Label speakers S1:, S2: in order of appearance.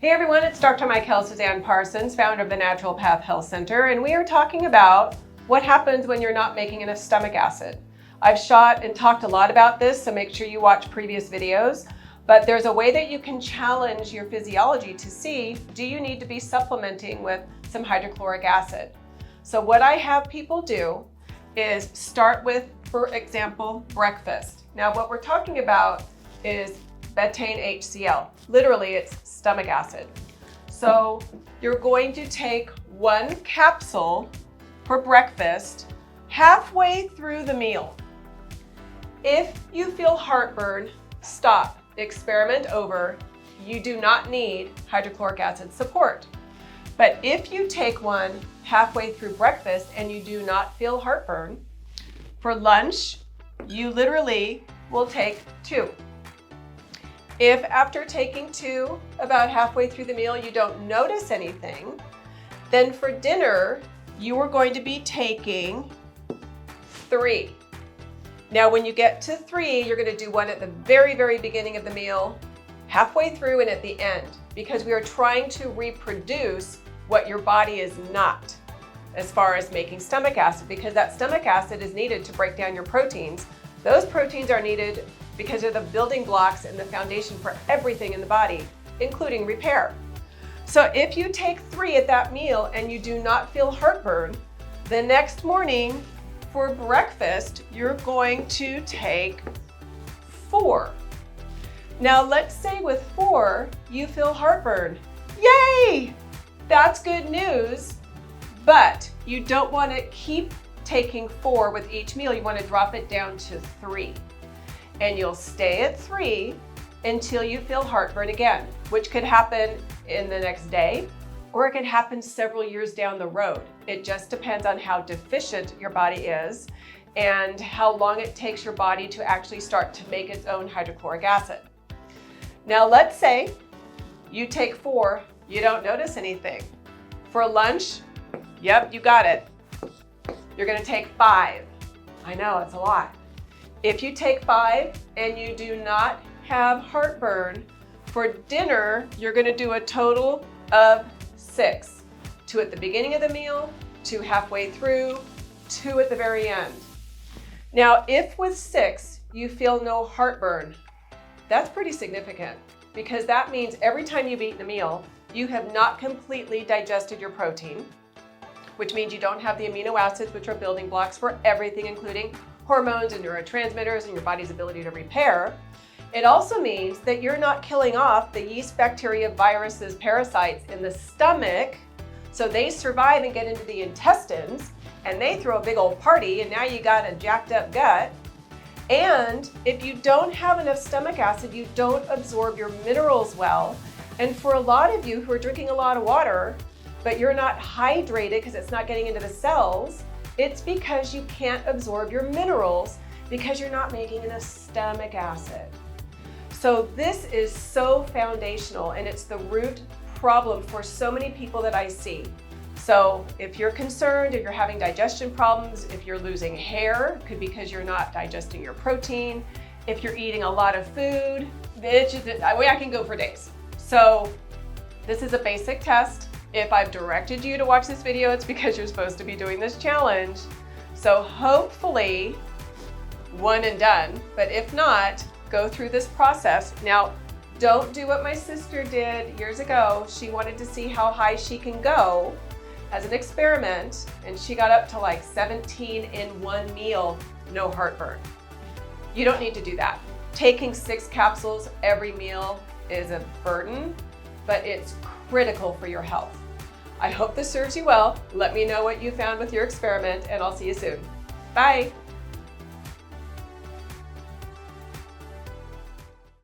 S1: Hey everyone, it's Dr. Michael Suzanne Parsons, founder of the Natural Path Health Center, and we are talking about what happens when you're not making enough stomach acid. I've shot and talked a lot about this, so make sure you watch previous videos, but there's a way that you can challenge your physiology to see, do you need to be supplementing with some hydrochloric acid? So what I have people do is start with, for example, breakfast. Now what we're talking about is Betaine HCl. Literally, it's stomach acid. So you're going to take one capsule for breakfast halfway through the meal. If you feel heartburn, stop. Experiment over. You do not need hydrochloric acid support. But if you take one halfway through breakfast and you do not feel heartburn, for lunch, you literally will take two. If after taking two, about halfway through the meal, you don't notice anything, then for dinner, you are going to be taking three. Now, when you get to three, you're going to do one at the very, very beginning of the meal, halfway through, and at the end, because we are trying to reproduce what your body is not as far as making stomach acid, because that stomach acid is needed to break down your proteins. Those proteins are needed because they're the building blocks and the foundation for everything in the body, including repair. So if you take three at that meal and you do not feel heartburn, the next morning for breakfast, you're going to take four. Now let's say with four, you feel heartburn. Yay! That's good news, but you don't want to keep taking four with each meal. You want to drop it down to three. And you'll stay at three until you feel heartburn again, which could happen in the next day, or it could happen several years down the road. It just depends on how deficient your body is and how long it takes your body to actually start to make its own hydrochloric acid. Now let's say you take four, you don't notice anything. For lunch, yep, you got it. You're gonna take five. I know, it's a lot. If you take five and you do not have heartburn, for dinner, you're gonna do a total of six. Two at the beginning of the meal, two halfway through, two at the very end. Now, if with six, you feel no heartburn, that's pretty significant, because that means every time you've eaten a meal, you have not completely digested your protein, which means you don't have the amino acids, which are building blocks for everything, including hormones and neurotransmitters and your body's ability to repair. It also means that you're not killing off the yeast, bacteria, viruses, parasites in the stomach, so they survive and get into the intestines, and they throw a big old party, and now you got a jacked up gut. And if you don't have enough stomach acid, you don't absorb your minerals well. And for a lot of you who are drinking a lot of water, but you're not hydrated because it's not getting into the cells, it's because you can't absorb your minerals because you're not making enough stomach acid. So this is so foundational, and it's the root problem for so many people that I see. So if you're concerned, if you're having digestion problems, if you're losing hair, it could be because you're not digesting your protein. If you're eating a lot of food, I can go for days. So this is a basic test. If I've directed you to watch this video, it's because you're supposed to be doing this challenge. So hopefully one and done, but if not, go through this process. Now, don't do what my sister did years ago. She wanted to see how high she can go as an experiment, and she got up to like 17 in one meal, no heartburn. You don't need to do that. Taking 6 capsules every meal is a burden, but it's critical for your health. I hope this serves you well. Let me know what you found with your experiment, and I'll see you soon. Bye.